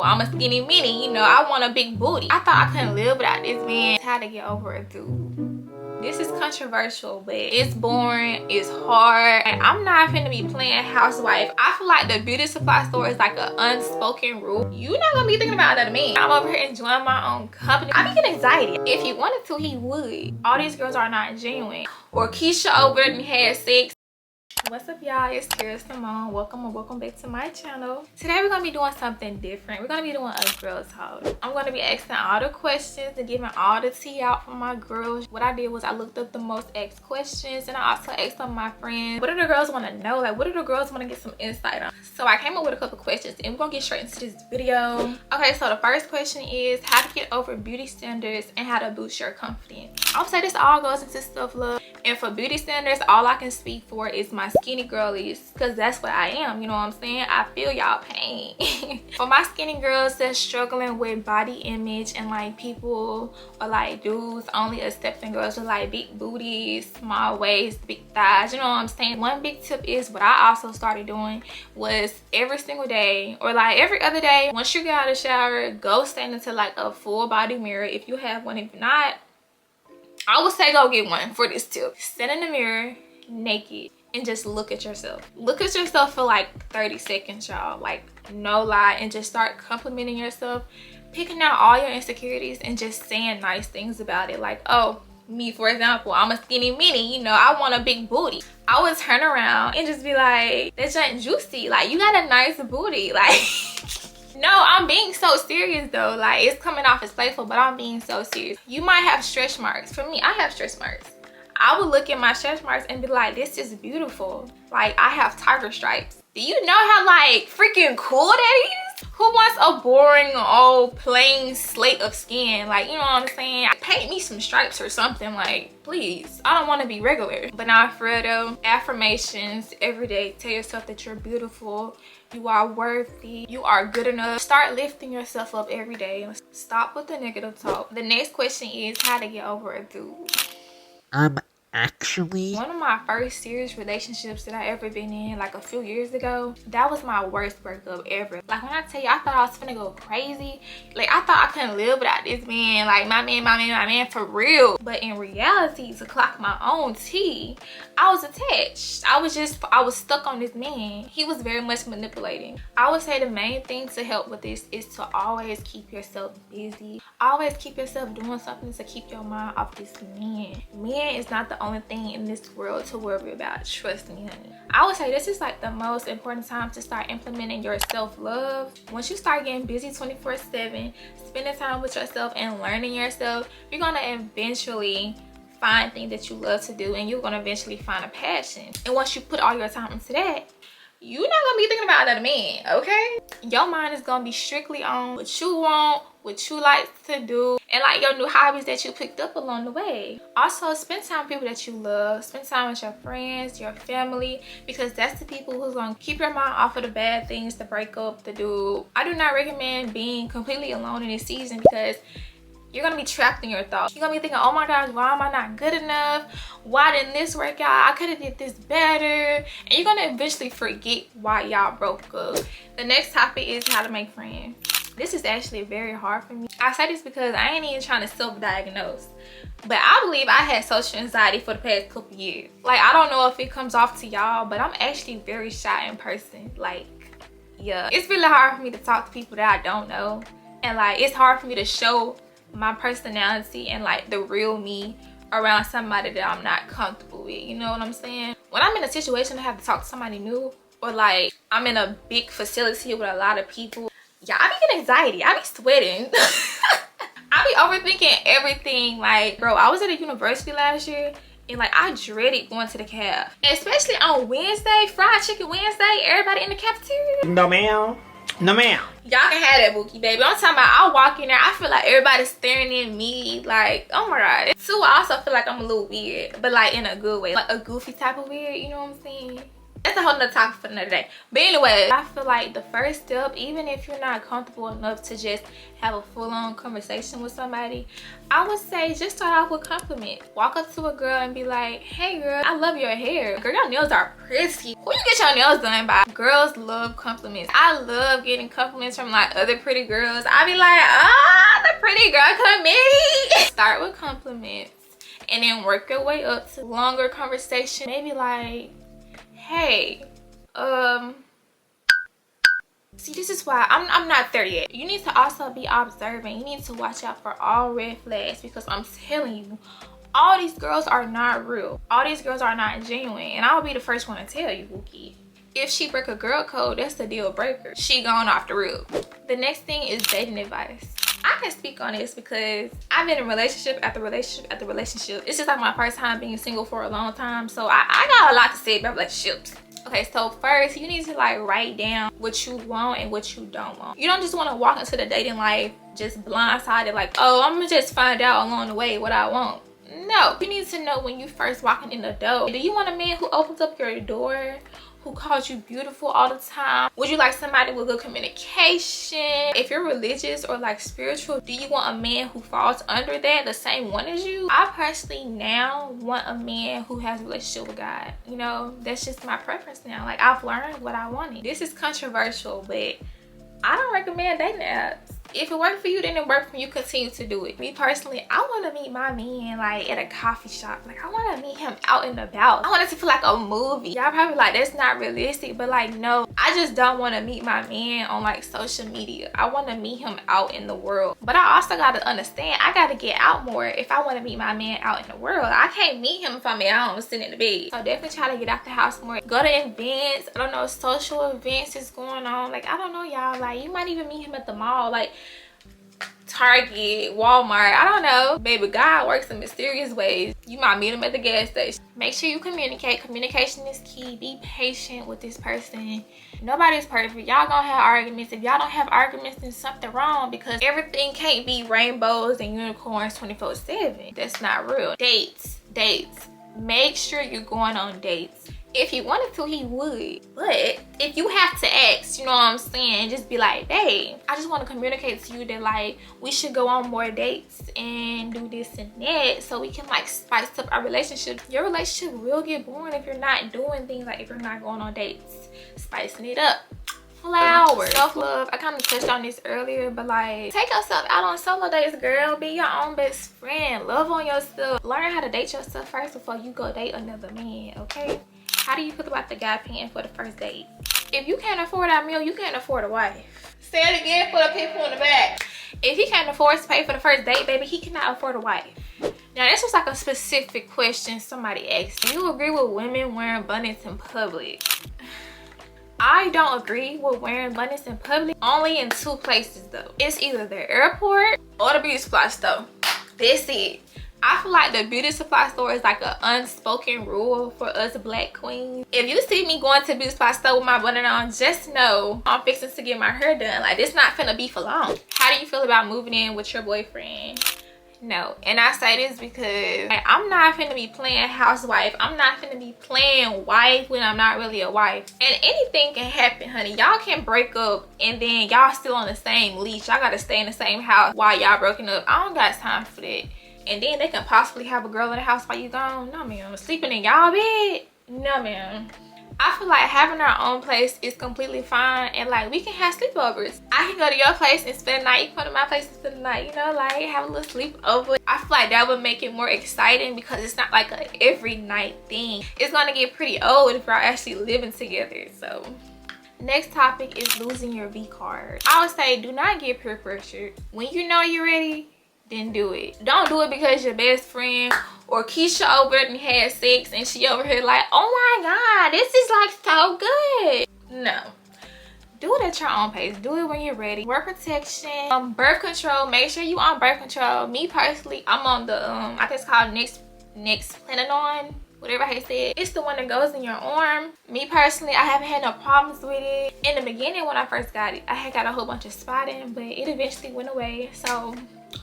I'm a skinny mini, you know, I want a big booty. I thought I couldn't live without this man. How to get over a dude. This is controversial, but it's boring, it's hard, and I'm not finna be playing housewife. I feel like the beauty supply store is like an unspoken rule. You're not gonna be thinking about another man. I'm over here enjoying my own company. I be getting anxiety. If he wanted to, he would. All these girls are not genuine. Or Keisha over and had sex. What's up, y'all? It's Kara Simone. Welcome back to my channel. Today we're gonna be doing something different. We're gonna be doing a girl talk. I'm gonna be asking all the questions and giving all the tea out for my girls. What I did was I looked up the most asked questions, and I also asked some of my friends, what do the girls want to know? Like, what do the girls want to get some insight on? So I came up with a couple questions, and we're gonna get straight into this video. Okay, so the first question is how to get over beauty standards and how to boost your confidence. I would say this all goes into self-love, and for beauty standards, all I can speak for is my skinny girlies, because that's what I am, you know what I'm saying? I feel y'all pain. For my skinny girls that's struggling with body image and like people or like dudes only accepting girls with like big booties, small waist, big thighs, you know what I'm saying? One big tip is what I also started doing was every single day or like every other day, once you get out of the shower, go stand into like a full body mirror if you have one. If not, I would say go get one for this tip. Stand in the mirror naked and just look at yourself. Look at yourself for like 30 seconds, y'all. Like, no lie, and just start complimenting yourself, picking out all your insecurities and just saying nice things about it. Like, oh, me for example, I'm a skinny mini, you know, I want a big booty. I would turn around and just be like, that's just juicy. Like, you got a nice booty. Like, no, I'm being so serious though. Like, it's coming off as playful, but I'm being so serious. You might have stretch marks. For me, I have stretch marks. I would look at my stretch marks and be like, this is beautiful. Like, I have tiger stripes. Do you know how like freaking cool that is? Who wants a boring old plain slate of skin? Like, you know what I'm saying? Paint me some stripes or something, like, please. I don't want to be regular. But now for real though, affirmations every day. Tell yourself that you're beautiful, you are worthy, you are good enough. Start lifting yourself up every day. Stop with the negative talk. The next question is how to get over a dude. Actually, one of my first serious relationships that I ever been in, like a few years ago, that was my worst breakup ever. Like, when I tell you, I thought I was finna go crazy. Like, I thought I couldn't live without this man. Like, my man for real. But in reality, to clock my own tea, I was attached. I was stuck on this man. He was very much manipulating. I would say the main thing to help with this is to always keep yourself busy. Always keep yourself doing something to keep your mind off this man. Man is not the only thing in this world to worry about. Trust me, honey. I would say this is like the most important time to start implementing your self-love. Once you start getting busy 24/7, spending time with yourself and learning yourself, you're gonna eventually find things that you love to do, and you're gonna eventually find a passion. And once you put all your time into that, you're not gonna be thinking about another man, okay? Your mind is gonna be strictly on what you want, what you like to do, and like your new hobbies that you picked up along the way. Also, spend time with people that you love. Spend time with your friends, your family, because that's the people who's gonna keep your mind off of the bad things, the breakup, the dude. I do not recommend being completely alone in this season, because you're gonna be trapped in your thoughts. You're gonna be thinking, oh my gosh, why am I not good enough? Why didn't this work out? I could have did this better. And you're gonna eventually forget why y'all broke up. The next topic is how to make friends. This is actually very hard for me. I say this because I ain't even trying to self-diagnose, but I believe I had social anxiety for the past couple years. Like, I don't know if it comes off to y'all, but I'm actually very shy in person. Like, yeah, it's really hard for me to talk to people that I don't know. And like, it's hard for me to show my personality and like the real me around somebody that I'm not comfortable with, you know what I'm saying? When I'm in a situation to have to talk to somebody new, or like I'm in a big facility with a lot of people, yeah, I be getting anxiety. I be sweating. I be overthinking everything. Like, bro, I was at a university last year and like I dreaded going to the caf, especially on Wednesday, fried chicken Wednesday, everybody in the cafeteria. no ma'am. No ma'am. Y'all can have that bookie, baby. I'm talking about, I walk in there, I feel like everybody's staring at me. Like, oh my god. Too, I also feel like I'm a little weird, but like in a good way. Like a goofy type of weird, you know what I'm saying? That's a whole nother topic for another day. But anyway, I feel like the first step, even if you're not comfortable enough to just have a full-on conversation with somebody, I would say just start off with compliments. Walk up to a girl and be like, hey girl, I love your hair. Girl, your nails are pretty. Who you get your nails done by? Girls love compliments. I love getting compliments from like other pretty girls. I be like, ah, the pretty girl committee. Start with compliments and then work your way up to longer conversation. Maybe like, hey, see, this is why I'm not there yet. You need to also be observant. You need to watch out for all red flags, because I'm telling you, all these girls are not real. All these girls are not genuine, and I'll be the first one to tell you, Wookie. If she break a girl code, that's the deal breaker. She gone off the roof. The next thing is dating advice. I can speak on this because I've been in relationship after relationship after relationship. It's just like my first time being single for a long time, so I got a lot to say about relationships. Okay, so first you need to like write down what you want and what you don't want. You don't just want to walk into the dating life just blindsided like, oh, I'm gonna just find out along the way what I want. No, you need to know when you first walking in the door. Do you want a man who opens up your door, who calls you beautiful all the time? Would you like somebody with good communication? If you're religious or like spiritual, do you want a man who falls under that, the same one as you? I personally now want a man who has a relationship with God. You know, that's just my preference now. Like, I've learned what I wanted. This is controversial, but I don't recommend dating apps. If it worked for you, then it worked for you. Continue to do it. Me personally, I want to meet my man like at a coffee shop. Like, I want to meet him out and about. I want it to feel like a movie. Y'all probably like, that's not realistic, but like, no, I just don't want to meet my man on like social media. I want to meet him out in the world. But I also got to understand, I got to get out more if I want to meet my man out in the world. I can't meet him if I'm at home sitting in the bed. So definitely try to get out the house more. Go to events. I don't know, social events is going on. Like, I don't know, y'all. Like, you might even meet him at the mall. Like, Target, Walmart, I don't know. Baby, God works in mysterious ways. You might meet him at the gas station. Make sure you communicate. Communication is key. Be patient with this person. Nobody's perfect. Y'all gonna have arguments. If y'all don't have arguments, then something wrong, because everything can't be rainbows and unicorns 24/7. That's not real. Dates. Make sure you're going on dates. If he wanted to, he would. But if you have to ask, you know what I'm saying, just be like, babe, I just want to communicate to you that like we should go on more dates and do this and that, so we can like spice up our relationship. Your relationship will get boring if you're not doing things, like if you're not going on dates, spicing it up. Flowers. Self-love. I kind of touched on this earlier, but like, take yourself out on solo dates, girl. Be your own best friend. Love on yourself. Learn how to date yourself first before you go date another man, okay? How do you feel about the guy paying for the first date? If you can't afford that meal, you can't afford a wife. Say it again for the people in the back. If he can't afford to pay for the first date, baby, he cannot afford a wife. Now, this was like a specific question somebody asked. Do you agree with women wearing bonnets in public? I don't agree with wearing bonnets in public. Only in two places though. It's either the airport or the beauty supply store. That's it. I feel like the beauty supply store is like an unspoken rule for us black queens. If you see me going to the beauty supply store with my bonnet on, just know I'm fixing to get my hair done. Like, this not finna be for long. How do you feel about moving in with your boyfriend? No. And I say this because like, I'm not finna be playing housewife. I'm not finna be playing wife when I'm not really a wife. And anything can happen, honey. Y'all can break up and then y'all still on the same leash. Y'all gotta stay in the same house while y'all broken up. I don't got time for that. And then they can possibly have a girl in the house while you gone. No, ma'am. Sleeping in y'all bed? No, ma'am. I feel like having our own place is completely fine, and like we can have sleepovers. I can go to your place and spend the night. You can come to my place and spend the night, you know, like have a little sleepover. I feel like that would make it more exciting because it's not like a every night thing. It's gonna get pretty old if you're actually living together. So next topic is losing your V card. I would say do not get peer pressured. When you know you're ready, then do it. Don't do it because your best friend or Keisha over there and had sex and she over here like, oh my God, this is like so good. No. Do it at your own pace. Do it when you're ready. Wear protection. Birth control. Make sure you on birth control. Me personally, I'm on the I think it's called next Planon, whatever I said. It's the one that goes in your arm. Me personally, I haven't had no problems with it. In the beginning when I first got it, I had got a whole bunch of spotting, but it eventually went away. So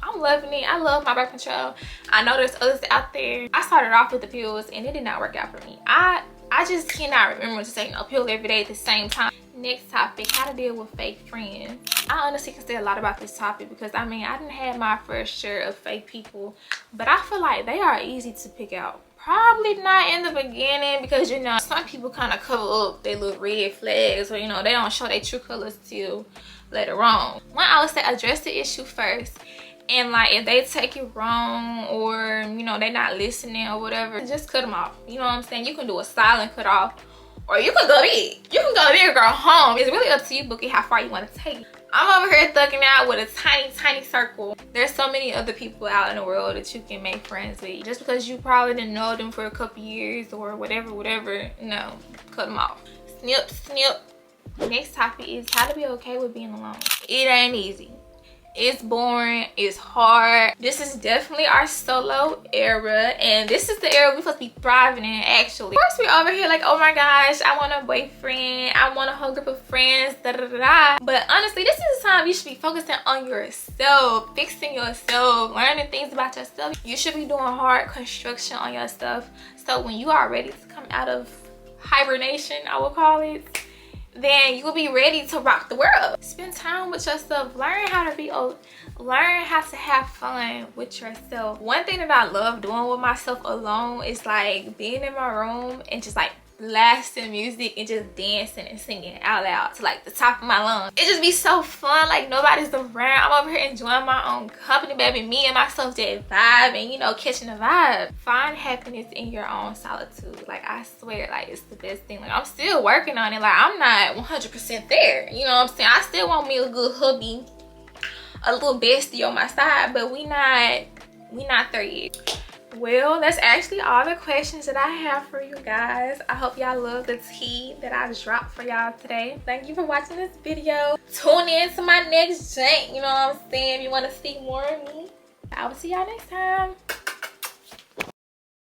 I'm loving it. I love my birth control. I know there's others out there. I started off with the pills and it did not work out for me. I I just cannot remember to take no pill every day at the same time. Next topic, how to deal with fake friends. I honestly can say a lot about this topic because I mean, I didn't have my first share of fake people, but I feel like they are easy to pick out. Probably not in the beginning because, you know, some people kind of cover up their little red flags, or, you know, they don't show their true colors till later on. One, I would say address the issue first. And like, if they take it wrong, or, you know, they're not listening or whatever, just cut them off. You know what I'm saying? You can do a silent cut off, or you can go big. You can go big or go home. It's really up to you, Bookie, how far you want to take it. I'm over here thugging out with a tiny circle. There's so many other people out in the world that you can make friends with. Just because you probably didn't know them for a couple years or whatever, no, cut them off. Snip, snip. Next topic is how to be okay with being alone. It ain't easy. It's boring, it's hard. This is definitely our solo era, and this is the era we're supposed to be thriving in, actually. Of course, we're over here like, oh my gosh, I want a boyfriend, I want a whole group of friends, da da da da. But honestly, this is the time you should be focusing on yourself, fixing yourself, learning things about yourself. You should be doing hard construction on yourself, so when you are ready to come out of hibernation, I will call it, then you will be ready to rock the world. Spend time with yourself. Learn how to learn how to have fun with yourself. One thing that I love doing with myself alone is like being in my room and just like blasting music and just dancing and singing out loud to like the top of my lungs. It just be so fun, like nobody's around. I'm over here enjoying my own company, baby. Me and myself just vibing, you know, catching the vibe. Find happiness in your own solitude. Like, I swear, like, it's the best thing. Like, I'm still working on it. Like, I'm not 100% there, you know what I'm saying? I still want me a good hubby, a little bestie on my side, but we not there yet. Well, that's actually all the questions that I have for you guys. I hope y'all love the tea that I dropped for y'all today. Thank you for watching this video. Tune in to my next jank, you know what I'm saying? If you want to see more of me, I will see y'all next time.